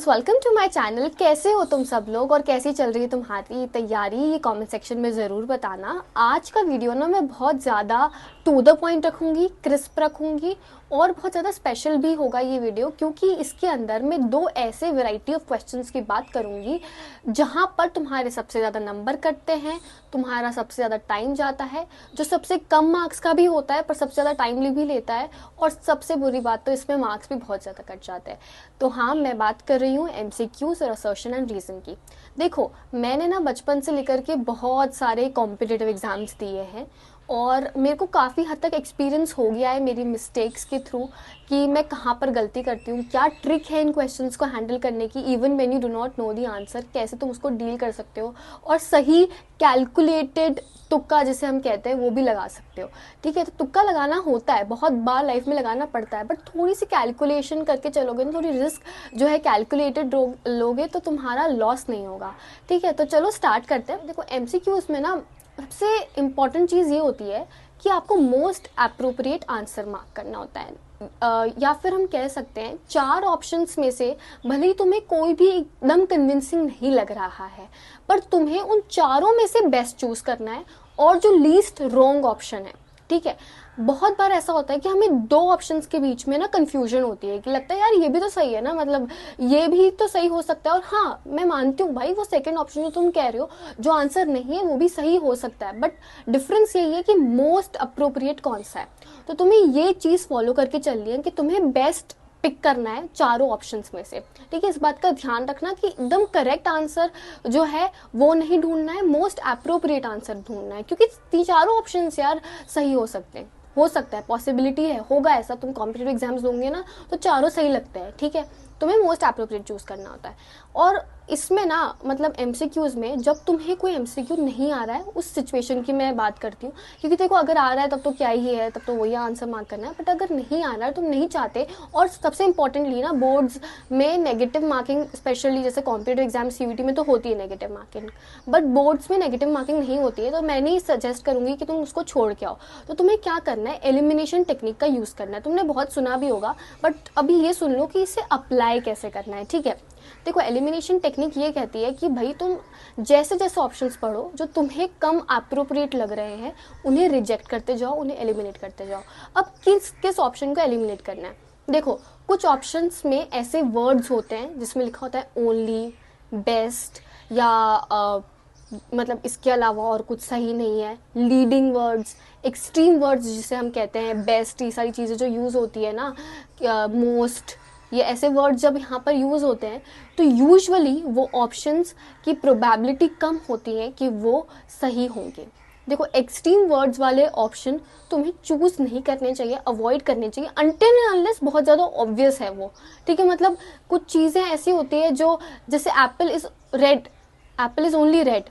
Friends, welcome to my channel. कैसे हो तुम सब लोग और कैसी चल रही है तुम्हारी तैयारी, ये कमेंट सेक्शन में ज़रूर बताना। आज का वीडियो ना मैं बहुत ज़्यादा टू द पॉइंट रखूँगी, क्रिस्प रखूँगी और बहुत ज़्यादा स्पेशल भी होगा ये वीडियो, क्योंकि इसके अंदर मैं दो ऐसे वैरायटी ऑफ क्वेश्चंस की बात करूँगी जहाँ पर तुम्हारे सबसे ज़्यादा नंबर कटते हैं, तुम्हारा सबसे ज़्यादा टाइम जाता है, जो सबसे कम मार्क्स का भी होता है पर सबसे ज़्यादा टाइम भी लेता है, और सबसे बुरी बात तो इसमें मार्क्स भी बहुत ज़्यादा कट जाते हैं। तो हाँ, मैं बात कर रही हूँ MCQs और असर्शन एंड रीज़न की। देखो, मैंने ना बचपन से लेकर के बहुत सारे कॉम्पिटिटिव एग्ज़ाम्स दिए हैं और मेरे को काफ़ी हद तक एक्सपीरियंस हो गया है मेरी मिस्टेक्स के थ्रू कि मैं कहाँ पर गलती करती हूँ, क्या ट्रिक है इन क्वेश्चंस को हैंडल करने की। Even when you do not know the answer, कैसे तुम उसको डील कर सकते हो और सही कैलकुलेटेड तुक्का जिसे हम कहते हैं वो भी लगा सकते हो। ठीक है, तो तुक्का लगाना होता है, बहुत बार लाइफ में लगाना पड़ता है, बट थोड़ी सी कैलकुलेशन करके चलोगे ना, थोड़ी रिस्क जो है कैलकुलेटेड लोगे तो तुम्हारा लॉस नहीं होगा। ठीक है, तो चलो स्टार्ट करते हैं। देखो, MCQs में ना सबसे इम्पॉर्टेंट चीज़ ये होती है कि आपको मोस्ट अप्रोप्रिएट आंसर मार्क करना होता है। या फिर हम कह सकते हैं 4 ऑप्शंस में से भले ही तुम्हें कोई भी एकदम कन्विंसिंग नहीं लग रहा है, पर तुम्हें उन चारों में से बेस्ट चूज करना है और जो लीस्ट रॉन्ग ऑप्शन है। ठीक है, बहुत बार ऐसा होता है कि हमें दो ऑप्शंस के बीच में ना कंफ्यूजन होती है कि लगता है यार ये भी तो सही है ना, मतलब ये भी तो सही हो सकता है। और हाँ, मैं मानती हूँ भाई, वो सेकंड ऑप्शन जो तुम कह रहे हो जो आंसर नहीं है वो भी सही हो सकता है, बट डिफरेंस यही है कि मोस्ट अप्रोप्रिएट कौन सा है। तो तुम्हें ये चीज फॉलो करके चलनी है कि तुम्हें बेस्ट पिक करना है चारों ऑप्शंस में से। ठीक है, इस बात का ध्यान रखना कि एकदम करेक्ट आंसर जो है वो नहीं ढूंढना है, मोस्ट अप्रोप्रिएट आंसर ढूंढना है, क्योंकि चारों ऑप्शंस यार सही हो सकते हैं, हो सकता है, पॉसिबिलिटी है, होगा ऐसा। तुम कॉम्पिटिटिव एग्जाम्स दोगे ना तो चारों सही लगते हैं। ठीक है, तुम्हें मोस्ट अप्रोप्रिएट चूज करना होता है। और इसमें ना मतलब MCQs में जब तुम्हें कोई MCQ नहीं आ रहा है, उस सिचुएशन की मैं बात करती हूँ, क्योंकि देखो अगर आ रहा है तब तो क्या ही है, तब तो वही आंसर मार्क करना है। बट अगर नहीं आ रहा है, तुम नहीं चाहते, और सबसे इंपॉर्टेंटली ना बोर्ड्स में नेगेटिव मार्किंग, स्पेशली जैसे कॉम्पिटिटिव एग्जाम CUET में तो होती है नेगेटिव मार्किंग, बट बोर्ड्स में नेगेटिव मार्किंग नहीं होती है, तो मैं नहीं सजेस्ट करूंगी कि तुम उसको छोड़ के आओ। तो तुम्हें क्या करना है, एलिमिनेशन टेक्निक का यूज करना है। तुमने बहुत सुना भी होगा, बट अभी ये सुन लो कि इसे अप्लाई कैसे करना है। ठीक है, देखो, एलिमिनेशन टेक्निक ये कहती है कि भाई तुम जैसे जैसे ऑप्शंस पढ़ो जो तुम्हें कम अप्रोप्रिएट लग रहे हैं उन्हें रिजेक्ट करते जाओ, उन्हें एलिमिनेट करते जाओ। अब किस किस ऑप्शन को एलिमिनेट करना है, देखो कुछ ऑप्शंस में ऐसे वर्ड्स होते हैं जिसमें लिखा होता है ओनली, बेस्ट, या मतलब इसके अलावा और कुछ सही नहीं है, लीडिंग वर्ड्स, एक्सट्रीम वर्ड्स जिसे हम कहते हैं, बेस्ट, ये सारी चीज़ें जो यूज़ होती है ना, मोस्ट, ये ऐसे वर्ड जब यहाँ पर यूज़ होते हैं तो यूजुअली वो ऑप्शंस की प्रोबेबिलिटी कम होती है कि वो सही होंगे। देखो, एक्सट्रीम वर्ड्स वाले ऑप्शन तुम्हें चूज नहीं करने चाहिए, अवॉइड करने चाहिए अनटिल एंड अनलेस बहुत ज़्यादा ऑब्वियस है वो। ठीक है, मतलब कुछ चीज़ें ऐसी होती है जो, जैसे Apple is red, Apple is only red,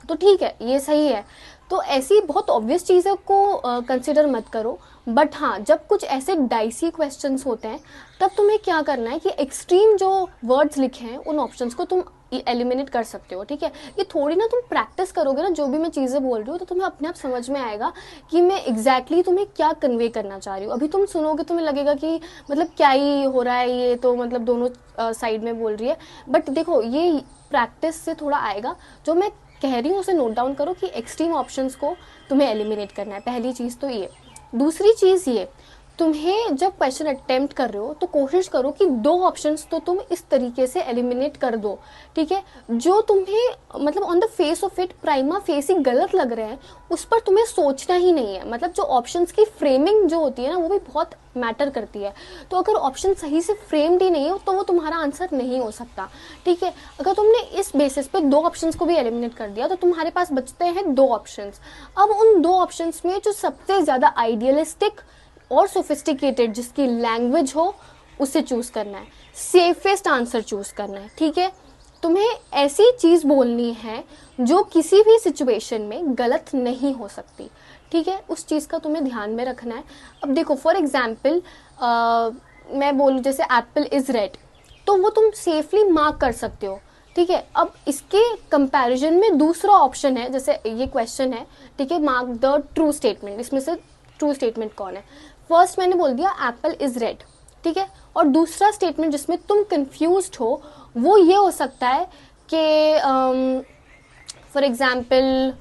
तो ठीक है ये सही है। तो ऐसी बहुत ऑब्वियस चीज़ों को कंसिडर मत करो। बट हाँ, जब कुछ ऐसे डाइसी क्वेश्चंस होते हैं तब तुम्हें क्या करना है कि एक्सट्रीम जो वर्ड्स लिखे हैं उन ऑप्शंस को तुम एलिमिनेट कर सकते हो। ठीक है, ये थोड़ी ना तुम प्रैक्टिस करोगे ना, जो भी मैं चीज़ें बोल रही हूँ, तो तुम्हें अपने आप समझ में आएगा कि मैं एग्जैक्टली तुम्हें क्या कन्वे करना चाह रही हूँ। अभी तुम सुनोगे तुम्हें लगेगा कि मतलब क्या ही हो रहा है, ये तो मतलब दोनों साइड में बोल रही है। बट देखो, ये प्रैक्टिस से थोड़ा आएगा। जो मैं कह रही हूँ उसे नोट डाउन करो कि एक्सट्रीम ऑप्शंस को तुम्हें एलिमिनेट करना है, पहली चीज़ तो ये। दूसरी चीज़ ये, तुम्हें जब क्वेश्चन अटेम्प्ट कर रहे हो तो कोशिश करो कि 2 ऑप्शंस तो तुम इस तरीके से एलिमिनेट कर दो। ठीक है, जो तुम्हें मतलब on the face of it prima facie ही गलत लग रहे हैं उस पर तुम्हें सोचना ही नहीं है। मतलब जो ऑप्शंस की फ्रेमिंग जो होती है ना, वो भी बहुत मैटर करती है। तो अगर ऑप्शन सही से फ्रेम्ड ही नहीं हो तो वो तुम्हारा आंसर नहीं हो सकता। ठीक है, अगर तुमने इस बेसिस पे 2 ऑप्शंस को भी एलिमिनेट कर दिया तो तुम्हारे पास बचते हैं 2 ऑप्शंस। अब उन 2 ऑप्शंस में जो सबसे ज्यादा आइडियलिस्टिक और सोफिस्टिकेटेड जिसकी लैंग्वेज हो उसे चूज करना है, सेफेस्ट आंसर चूज करना है। ठीक है, तुम्हें ऐसी चीज बोलनी है जो किसी भी सिचुएशन में गलत नहीं हो सकती। ठीक है, उस चीज का तुम्हें ध्यान में रखना है। अब देखो, फॉर एग्जाम्पल मैं बोलूँ जैसे एप्पल इज रेड, तो वो तुम सेफली मार्क कर सकते हो। ठीक है, अब इसके कंपैरिजन में दूसरा ऑप्शन है, जैसे ये क्वेश्चन है, ठीक है, मार्क द ट्रू स्टेटमेंट, इसमें से ट्रू स्टेटमेंट कौन है। फर्स्ट मैंने बोल दिया एप्पल इज रेड, ठीक है। और दूसरा स्टेटमेंट जिसमें तुम कंफ्यूज्ड हो वो ये हो सकता है कि for example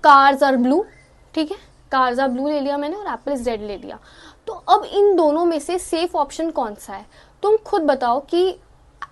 cars are blue, ठीक है, कार्स आर ब्लू ले लिया मैंने और एप्पल इज रेड ले लिया। तो अब इन दोनों में से सेफ ऑप्शन कौन सा है? तुम खुद बताओ कि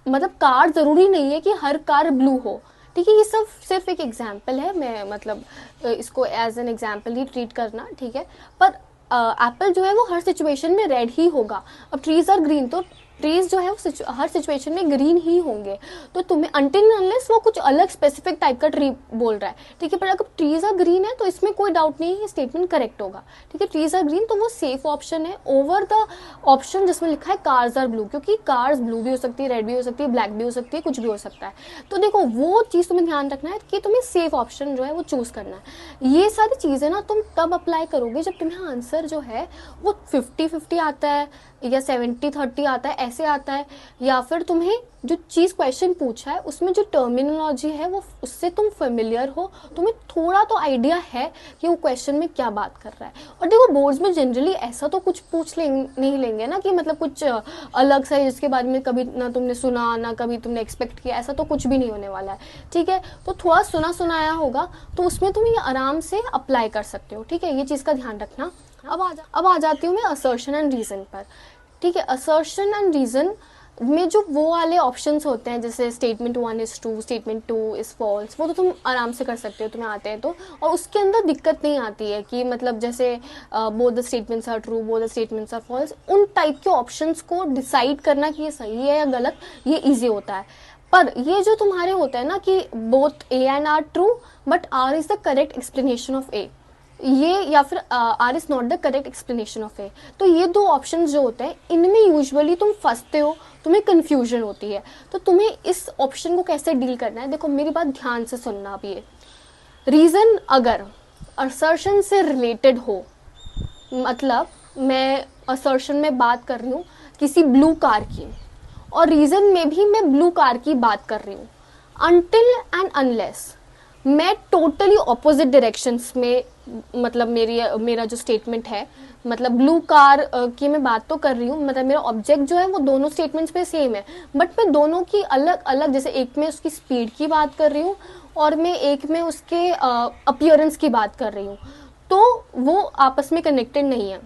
मतलब कार जरूरी नहीं है कि हर कार ब्लू हो, ठीक है, ये सब सिर्फ एक एग्जाम्पल है, मैं मतलब इसको एज एन एग्जाम्पल ही ट्रीट करना, ठीक है। पर एप्पल जो है वो हर सिचुएशन में रेड ही होगा। अब ट्रीज आर ग्रीन, तो ट्रीज जो है वो हर सिचुएशन में ग्रीन ही होंगे। तो तुम्हें अनटिल अनलेस वो कुछ अलग स्पेसिफिक टाइप का ट्री बोल रहा है, ठीक है, पर अगर ट्रीज आर ग्रीन है तो इसमें कोई डाउट नहीं है, ये स्टेटमेंट करेक्ट होगा, ठीक है। ट्रीज आर ग्रीन तो वो सेफ ऑप्शन है ओवर द ऑप्शन जिसमें लिखा है कार्स आर ब्लू, क्योंकि कार्स ब्लू भी हो सकती है, रेड भी हो सकती है, ब्लैक भी हो सकती है, कुछ भी हो सकता है। तो देखो वो चीज़ तुम्हें ध्यान रखना है कि तुम्हें सेफ ऑप्शन जो है वो चूज करना है। ये सारी चीज़ें ना तुम तब अप्लाई करोगे जब तुम्हें आंसर जो है वो 50-50 आता है या 70-30 आता है, ऐसे आता है, या फिर तुम्हें जो चीज़ क्वेश्चन पूछा है उसमें जो टर्मिनोलॉजी है वो उससे तुम फेमिलियर हो, तुम्हें थोड़ा तो आइडिया है कि वो क्वेश्चन में क्या बात कर रहा है। और देखो बोर्ड्स में जनरली ऐसा तो कुछ नहीं लेंगे ना कि मतलब कुछ अलग सा जिसके बारे में कभी ना तुमने सुना ना कभी तुमने एक्सपेक्ट किया, ऐसा तो कुछ भी नहीं होने वाला है, ठीक है। तो थोड़ा सुना सुनाया होगा तो उसमें तुम ये आराम से अप्लाई कर सकते हो, ठीक है, ये चीज़ का ध्यान रखना। अब आ जाती हूँ मैं असर्शन एंड रीजन पर, ठीक है। असर्शन एंड रीजन में जो वो वाले ऑप्शंस होते हैं जैसे statement 1 is true, statement 2 is false, वो तो तुम आराम से कर सकते हो, तुम्हें आते हैं तो। और उसके अंदर दिक्कत नहीं आती है कि मतलब जैसे both the statements are true, both the statements are false, उन टाइप के ऑप्शंस को डिसाइड करना कि ये सही है या गलत, ये ईजी होता है। पर ये जो तुम्हारे होते हैं ना कि both A and R true but R is the correct explanation of A, ये या फिर R is not the correct explanation of A, तो ये दो ऑप्शंस जो होते हैं इनमें यूजुअली तुम फंसते हो, तुम्हें कंफ्यूजन होती है। तो तुम्हें इस ऑप्शन को कैसे डील करना है, देखो मेरी बात ध्यान से सुनना। अब ये रीजन अगर असर्शन से रिलेटेड हो, मतलब मैं असर्शन में बात कर रही हूँ किसी ब्लू कार की और रीजन में भी मैं ब्लू कार की बात कर रही हूँ, अनटिल एंड अनलेस मैं टोटली ऑपोजिट डायरेक्शंस में, मतलब मेरा जो स्टेटमेंट है, मतलब ब्लू कार की मैं बात तो कर रही हूँ, मतलब मेरा ऑब्जेक्ट जो है वो दोनों स्टेटमेंट्स पे सेम है, बट मैं दोनों की अलग अलग, जैसे एक में उसकी स्पीड की बात कर रही हूँ और मैं एक में उसके अपीयरेंस की बात कर रही हूँ, तो वो आपस में कनेक्टेड नहीं है।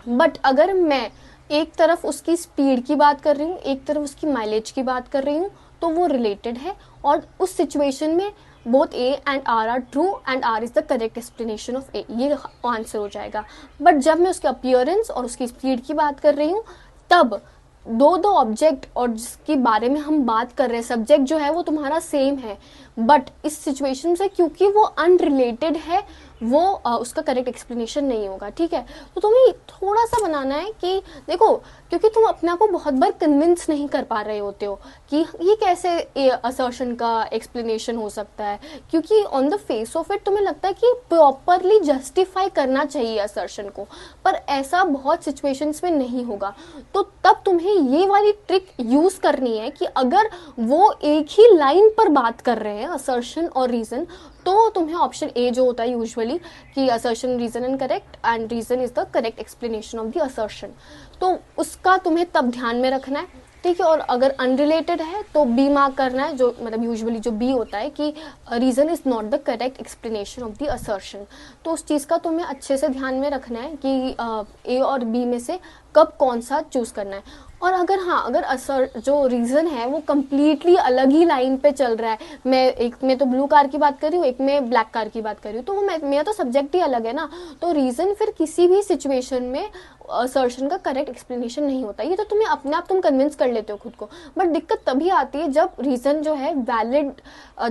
बट अगर मैं एक तरफ उसकी स्पीड की बात कर रही हूँ, एक तरफ उसकी माइलेज की बात कर रही हूँ, तो वो रिलेटेड है और उस सिचुएशन में both A and R R true and R is the correct explanation of A, ये आंसर हो जाएगा। बट जब मैं उसके अपीयरेंस और उसकी स्पीड की बात कर रही हूँ तब दो ऑब्जेक्ट और जिसके बारे में हम बात कर रहे हैं सब्जेक्ट जो है वो तुम्हारा सेम है, बट इस सिचुएशन से क्योंकि वो अनरिलेटेड है वो उसका करेक्ट एक्सप्लेनेशन नहीं होगा, ठीक है। तो तुम्हें थोड़ा सा बनाना है कि देखो, क्योंकि तुम अपने आप को बहुत बार कन्विंस नहीं कर पा रहे होते हो कि ये कैसे असर्शन का एक्सप्लेनेशन हो सकता है, क्योंकि on the face of it तुम्हें लगता है कि प्रॉपरली जस्टिफाई करना चाहिए असर्शन को, पर ऐसा बहुत सिचुएशंस में नहीं होगा। तो तब तुम्हें ये वाली ट्रिक यूज करनी है कि अगर वो एक ही लाइन पर बात कर रहे हैं असर्शन और रीजन, तो तुम्हें ऑप्शन ए जो होता है यूजुअली कि assertion reason and correct and reason is the correct explanation of the assertion, तो उसका तुम्हें तब ध्यान में रखना है, ठीक है। और अगर अनरिलेटेड है तो बी मार्क करना है, जो मतलब यूजुअली जो बी होता है कि reason is not the correct explanation of the assertion, तो उस चीज़ का तुम्हें अच्छे से ध्यान में रखना है कि ए और बी में से कब कौन सा चूज करना है। और अगर अगर असर जो रीज़न है वो कम्प्लीटली अलग ही लाइन पे चल रहा है, मैं एक में तो ब्लू कार की बात कर रही हूँ, एक में ब्लैक कार की बात कर रही हूँ, तो वो मेरा तो सब्जेक्ट ही अलग है ना, तो रीज़न फिर किसी भी सिचुएशन में असर्शन का करेक्ट एक्सप्लेनेशन नहीं होता। ये तो तुम्हें अपने आप तुम कन्विंस कर लेते हो खुद को, बट दिक्कत तभी आती है जब रीज़न जो है वैलिड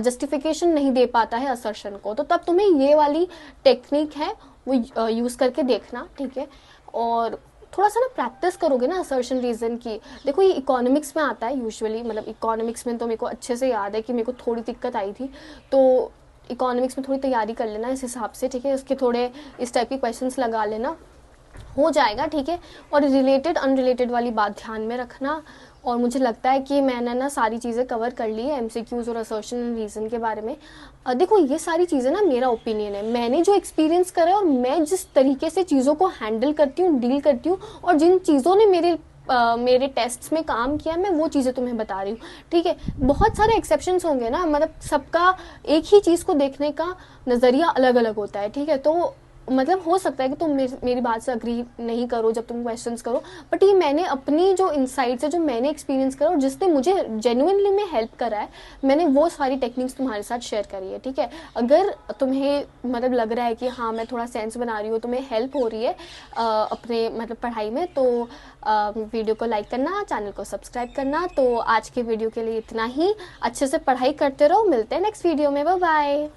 जस्टिफिकेशन नहीं दे पाता है असर्शन को, तो तब तुम्हें ये वाली टेक्निक है वो यूज़ करके देखना, ठीक है। और थोड़ा सा ना प्रैक्टिस करोगे ना असर्शन रीजन की, देखो ये इकोनॉमिक्स में आता है यूजुअली, मतलब इकोनॉमिक्स में तो मेरे को अच्छे से याद है कि मेरे को थोड़ी दिक्कत आई थी, तो इकोनॉमिक्स में थोड़ी तैयारी कर लेना इस हिसाब से, ठीक है। उसके थोड़े इस टाइप के क्वेश्चंस लगा लेना, हो जाएगा, ठीक है। और रिलेटेड अनरिलेटेड वाली बात ध्यान में रखना। और मुझे लगता है कि मैंने ना सारी चीज़ें कवर कर ली है एमसीक्यूज़ और असर्शन एंड रीज़न के बारे में। देखो ये सारी चीज़ें ना मेरा ओपिनियन है, मैंने जो एक्सपीरियंस करा है और मैं जिस तरीके से चीज़ों को हैंडल करती हूँ, डील करती हूँ, और जिन चीज़ों ने मेरे मेरे टेस्ट्स में काम किया, मैं वो चीज़ें तुम्हें बता रही हूँ, ठीक है। बहुत सारे एक्सेप्शंस होंगे ना, मतलब सबका एक ही चीज़ को देखने का नज़रिया अलग अलग होता है, ठीक है। तो मतलब हो सकता है कि तुम मेरी बात से अग्री नहीं करो जब तुम क्वेश्चंस करो, बट ये मैंने अपनी जो इनसाइट्स है, जो मैंने एक्सपीरियंस करा और जिसने मुझे जेन्युइनली में हेल्प करा है, मैंने वो सारी टेक्निक्स तुम्हारे साथ शेयर करी है, ठीक है। अगर तुम्हें मतलब लग रहा है कि हाँ मैं थोड़ा सेंस बना रही हूँ, तुम्हें हेल्प हो रही है अपने मतलब पढ़ाई में, तो वीडियो को लाइक करना, चैनल को सब्सक्राइब करना। तो आज के वीडियो के लिए इतना ही। अच्छे से पढ़ाई करते रहो, मिलते हैं नेक्स्ट वीडियो में, बाय बाय।